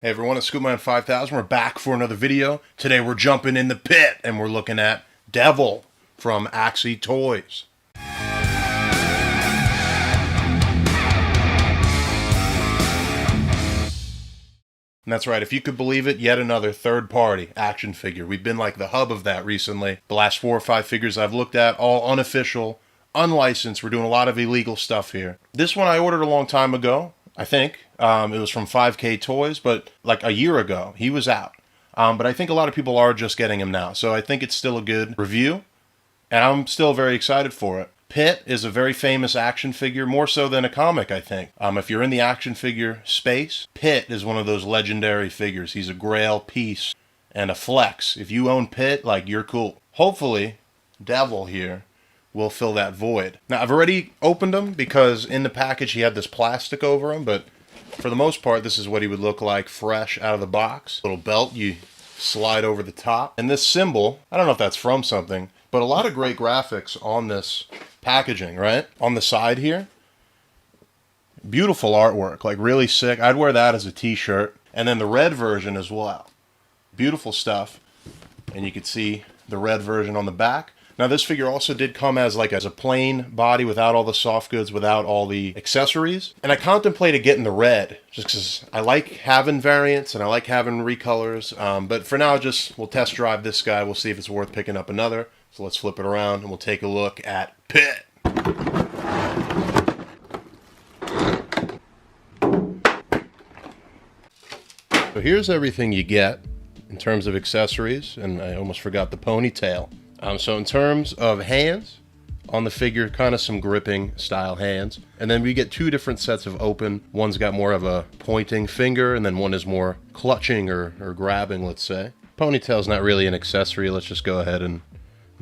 Hey everyone, it's Scoopman5000. We're back for another video. Today we're jumping in the pit and we're looking at Devil from Axytoys. And that's right, if you could believe it, yet another third-party action figure. We've been like the hub of that recently. The last 4 or 5 figures I've looked at, all unofficial, unlicensed. We're doing a lot of illegal stuff here. This one I ordered a long time ago, I think. It was from 5K Toys, but like a year ago, he was out. But I think a lot of people are just getting him now. So I think it's still a good review, and I'm still very excited for it. Pitt is a very famous action figure, more so than a comic, I think. If you're in the action figure space, Pitt is one of those legendary figures. He's a grail piece and a flex. If you own Pitt, like, you're cool. Hopefully, Devil here will fill that void. Now, I've already opened him because in the package he had this plastic over him, but for the most part, this is what he would look like fresh out of the box. Little belt you slide over the top. And this symbol, I don't know if that's from something, but a lot of great graphics on this packaging, right? On the side here. Beautiful artwork, like really sick. I'd wear that as a t-shirt. And then the red version as well. Beautiful stuff. And you can see the red version on the back. Now this figure also did come as a plain body without all the soft goods, without all the accessories. And I contemplated getting the red, just because I like having variants and I like having recolors. But for now, we'll test drive this guy. We'll see if it's worth picking up another. So let's flip it around and we'll take a look at Pitt. So here's everything you get in terms of accessories, and I almost forgot the ponytail. So in terms of hands on the figure, kind of some gripping style hands. And then we get 2 different sets of open. One's got more of a pointing finger, and then one is more clutching or grabbing, let's say. Ponytail's not really an accessory. Let's just go ahead and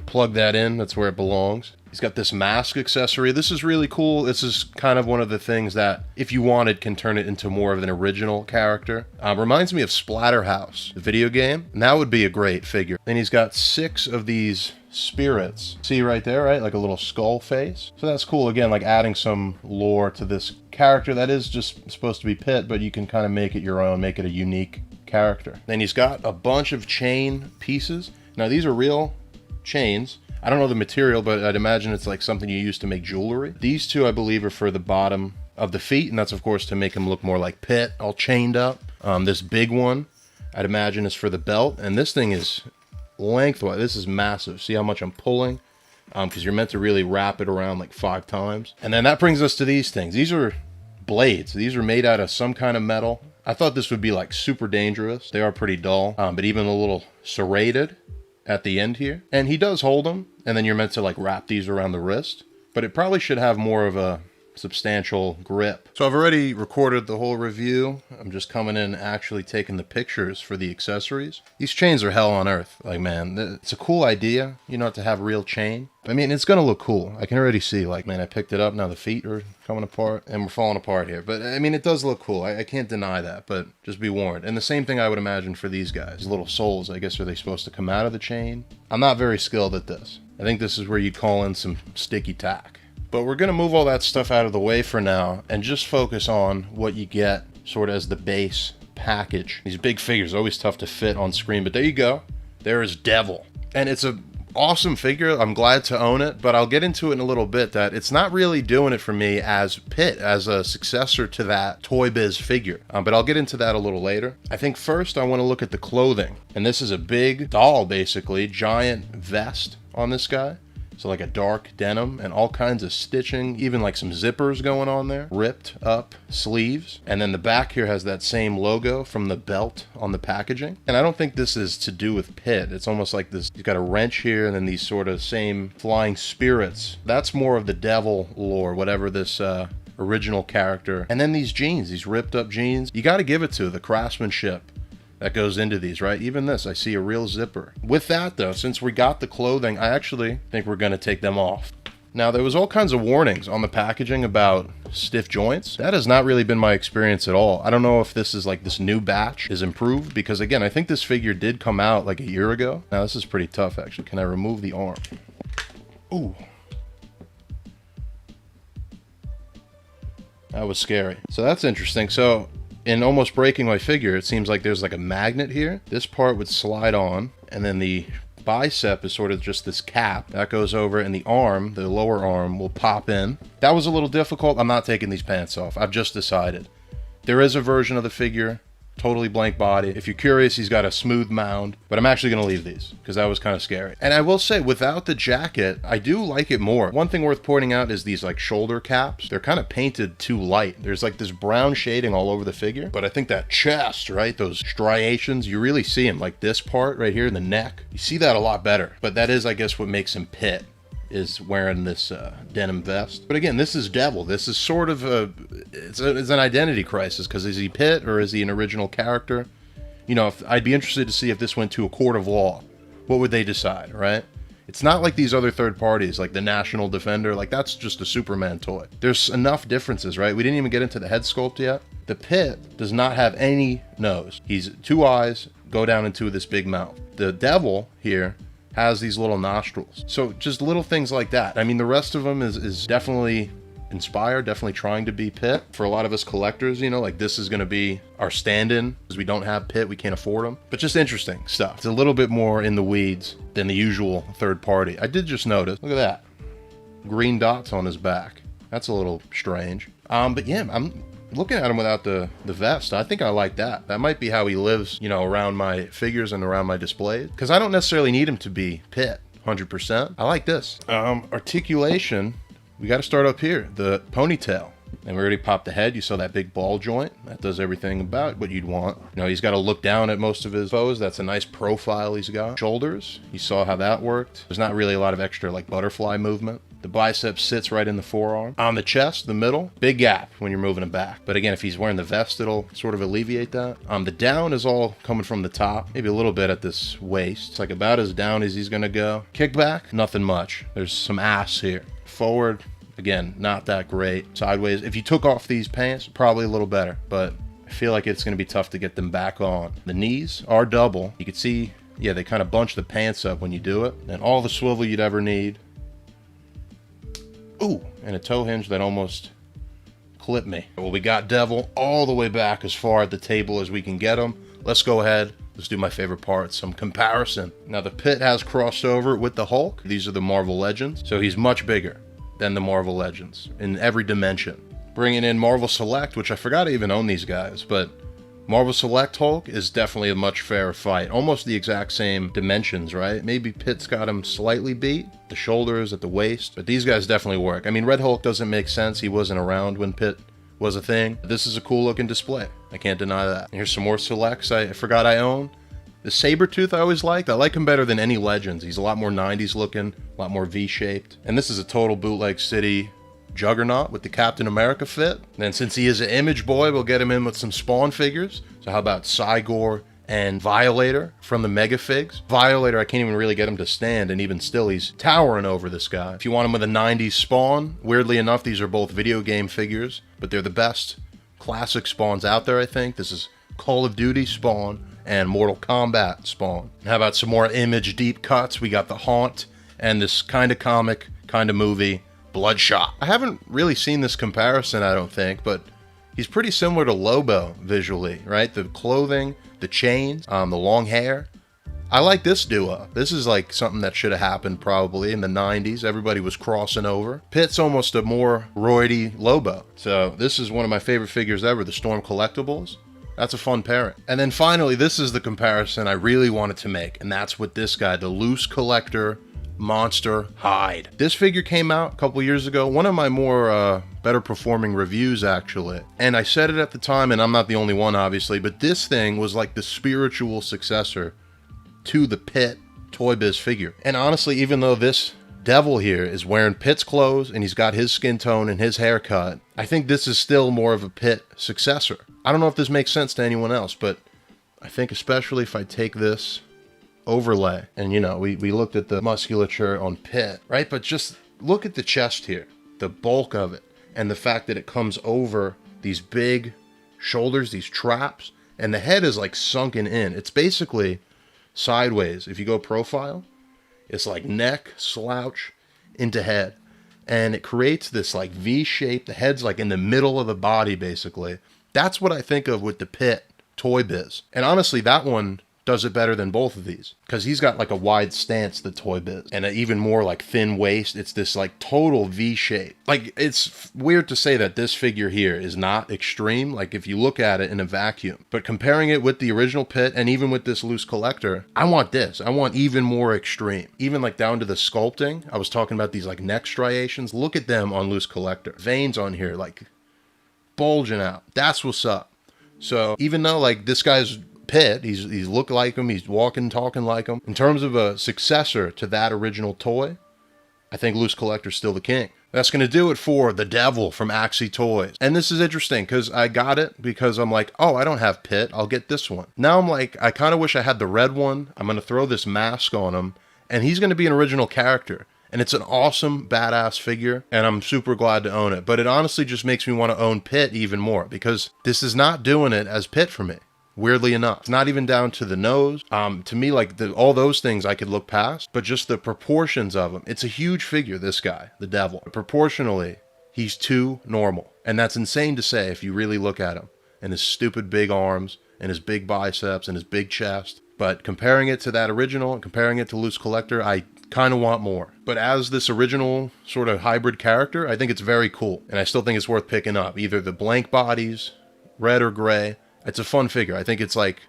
plug that in. That's where it belongs. He's got this mask accessory. This is really cool. This is kind of one of the things that, if you wanted, can turn it into more of an original character. Reminds me of Splatterhouse, the video game, and that would be a great figure. Then he's got 6 of these spirits. See right there, right? Like a little skull face. So that's cool. Again, like adding some lore to this character that is just supposed to be Pitt, but you can kind of make it your own, make it a unique character. Then he's got a bunch of chain pieces. Now these are real chains. I don't know the material, but I'd imagine it's like something you use to make jewelry. These 2, I believe, are for the bottom of the feet, and that's, of course, to make him look more like Pitt, all chained up. This big one, I'd imagine, is for the belt, and this thing is lengthwise. This is massive. See how much I'm pulling? Because you're meant to really wrap it around like 5 times. And then that brings us to these things. These are blades. These are made out of some kind of metal. I thought this would be like super dangerous. They are pretty dull, but even a little serrated at the end here. And he does hold them, and then you're meant to like wrap these around the wrist, but it probably should have more of a substantial grip. So I've already recorded the whole review. I'm just coming in actually taking the pictures for the accessories. These chains are hell on earth. Like, man, it's a cool idea, you know, to have real chain. I mean, it's gonna look cool. I can already see, like, man, I picked it up, now the feet are coming apart, and we're falling apart here. But, I mean, it does look cool. I can't deny that, but just be warned. And the same thing I would imagine for these guys. These little soles, I guess, are they supposed to come out of the chain? I'm not very skilled at this. I think this is where you'd call in some sticky tack. But we're going to move all that stuff out of the way for now and just focus on what you get sort of as the base package. These big figures are always tough to fit on screen, but there you go. There is Devil. And it's an awesome figure. I'm glad to own it, but I'll get into it in a little bit that it's not really doing it for me as Pitt, as a successor to that Toy Biz figure. But I'll get into that a little later. I think first I want to look at the clothing. And this is a big doll, basically, giant vest on this guy. So like a dark denim and all kinds of stitching, even like some zippers going on there. Ripped up sleeves. And then the back here has that same logo from the belt on the packaging. And I don't think this is to do with Pitt. It's almost like this, you've got a wrench here and then these sort of same flying spirits. That's more of the Devil lore, whatever this original character. And then these jeans, these ripped up jeans. You got to give it to the craftsmanship that goes into these, right? Even this, I see a real zipper. With that though, since we got the clothing, I actually think we're gonna take them off. Now there was all kinds of warnings on the packaging about stiff joints. That has not really been my experience at all. I don't know if this is like this new batch is improved, because again, I think this figure did come out like a year ago. Now this is pretty tough actually. Can I remove the arm? Ooh. That was scary. So that's interesting. So in almost breaking my figure, it seems like there's like a magnet here. This part would slide on, and then the bicep is sort of just this cap that goes over, and the arm, the lower arm, will pop in. That was a little difficult. I'm not taking these pants off. I've just decided. There is a version of the figure, totally blank body. If you're curious, he's got a smooth mound, but I'm actually going to leave these because that was kind of scary. And I will say, without the jacket, I do like it more. One thing worth pointing out is these like shoulder caps. They're kind of painted too light. There's like this brown shading all over the figure, but I think that chest, right, those striations, you really see them. Like this part right here in the neck, you see that a lot better. But that is, I guess, what makes him Pitt, is wearing this denim vest. But again, this is Devil. This is sort of it's an identity crisis, because is he Pitt or is he an original character? You know, I'd be interested to see if this went to a court of law. What would they decide, right? It's not like these other third parties, like the National Defender. Like, that's just a Superman toy. There's enough differences, right? We didn't even get into the head sculpt yet. The Pitt does not have any nose. He's 2 eyes, go down into this big mouth. The Devil here has these little nostrils. So just little things like that. I mean, the rest of them is definitely inspired, definitely trying to be Pitt. For a lot of us collectors, you know, like this is gonna be our stand-in, because we don't have Pitt, we can't afford them. But just interesting stuff. It's a little bit more in the weeds than the usual third party. I did just notice, look at that. Green dots on his back. That's a little strange. But yeah, I'm looking at him without the vest. I think I like that. That might be how he lives, you know, around my figures and around my displays. Because I don't necessarily need him to be Pitt 100%. I like this. Articulation, we got to start up here. The ponytail. And we already popped the head. You saw that big ball joint. That does everything about what you'd want. You know, he's got to look down at most of his foes. That's a nice profile he's got. Shoulders, you saw how that worked. There's not really a lot of extra like butterfly movement. The bicep sits right in the forearm. On the chest, the middle, big gap when you're moving him back. But again, if he's wearing the vest, it'll sort of alleviate that. The down is all coming from the top, maybe a little bit at this waist. It's like about as down as he's gonna go. Kickback, nothing much. There's some ass here. Forward, again, not that great. Sideways, if you took off these pants, probably a little better, but I feel like it's gonna be tough to get them back on. The knees are double. You can see, yeah, they kind of bunch the pants up when you do it. And all the swivel you'd ever need. Ooh, and a toe hinge that almost clipped me. Well, we got Devil all the way back as far at the table as we can get him. Let's go ahead. Let's do my favorite part, some comparison. Now, the Pitt has crossed over with the Hulk. These are the Marvel Legends. So he's much bigger than the Marvel Legends in every dimension. Bringing in Marvel Select, which I forgot I even own these guys, but Marvel Select Hulk is definitely a much fairer fight. Almost the exact same dimensions, right? Maybe Pitt's got him slightly beat. The shoulders at the waist. But these guys definitely work. I mean, Red Hulk doesn't make sense. He wasn't around when Pitt was a thing. This is a cool looking display. I can't deny that. Here's some more Selects I forgot I own. The Sabretooth I always liked. I like him better than any Legends. He's a lot more 90s looking, a lot more V-shaped. And this is a total bootleg city Juggernaut with the Captain America fit. And since he is an image boy, we'll get him in with some Spawn figures. So how about Cygor and Violator from the Mega Figs? Violator, I can't even really get him to stand, and even still, he's towering over this guy. If you want him with a 90s Spawn, weirdly enough, these are both video game figures, but they're the best classic Spawns out there, I think. This is Call of Duty Spawn and Mortal Kombat Spawn. How about some more image deep cuts? We got the Haunt and this kind of comic, kind of movie, Bloodshot. I haven't really seen this comparison, I don't think, but he's pretty similar to Lobo visually, right? The clothing, the chains, the long hair. I like this duo. This is like something that should have happened probably in the 90s. Everybody was crossing over. Pitt's almost a more roidy Lobo. So this is one of my favorite figures ever, the Storm Collectibles. That's a fun pairing. And then finally, this is the comparison I really wanted to make, and that's with this guy, the LooseCollector Monster HYDE. This figure came out a couple years ago. One of my more better performing reviews, actually. And I said it at the time, and I'm not the only one, obviously, but this thing was like the spiritual successor to the Pitt Toy Biz figure. And honestly, even though this Devil here is wearing Pitt's clothes and he's got his skin tone and his haircut, I think this is still more of a Pitt successor. I don't know if this makes sense to anyone else, but I think especially if I take this overlay, and you know, we looked at the musculature on Pitt, right? But just look at the chest here, the bulk of it, and the fact that it comes over these big shoulders, these traps, and the head is like sunken in. It's basically sideways. If you go profile, it's like neck slouch into head, and it creates this like V shape. The head's like in the middle of the body basically. That's what I think of with the Pitt Toy Biz. And honestly, that one does it better than both of these, because he's got like a wide stance, the Toy Biz, and an even more like thin waist. It's this like total V shape. Like, it's weird to say that this figure here is not extreme, like if you look at it in a vacuum, but comparing it with the original Pitt and even with this LooseCollector, I want this. I want even more extreme, even like down to the sculpting. I was talking about these like neck striations. Look at them on LooseCollector. Veins on here like bulging out. That's what's up. So even though like this guy's Pitt, he's looked like him, he's walking, talking like him. In terms of a successor to that original toy, I think LooseCollector's still the king. That's going to do it for the Devil from Axytoys. And this is interesting because I got it because I'm like, oh, I don't have Pitt, I'll get this one. Now I'm like, I kind of wish I had the red one. I'm going to throw this mask on him, and he's going to be an original character. And it's an awesome, badass figure, and I'm super glad to own it. But it honestly just makes me want to own Pitt even more, because this is not doing it as Pitt for me. Weirdly enough, it's not even down to the nose. To me, like all those things I could look past, but just the proportions of him. It's a huge figure, this guy, the Devil. Proportionally, he's too normal. And that's insane to say if you really look at him, and his stupid big arms, and his big biceps, and his big chest. But comparing it to that original, and comparing it to LooseCollector, I kind of want more. But as this original sort of hybrid character, I think it's very cool. And I still think it's worth picking up. Either the blank bodies, red or gray. It's a fun figure. I think it's like,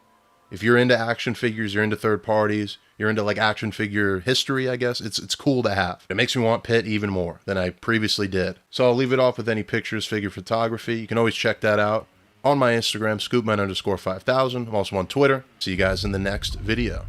if you're into action figures, you're into third parties, you're into like action figure history, I guess, it's cool to have. It makes me want Pitt even more than I previously did. So I'll leave it off with any pictures, figure photography. You can always check that out on my Instagram, scoopman_5000. I'm also on Twitter. See you guys in the next video.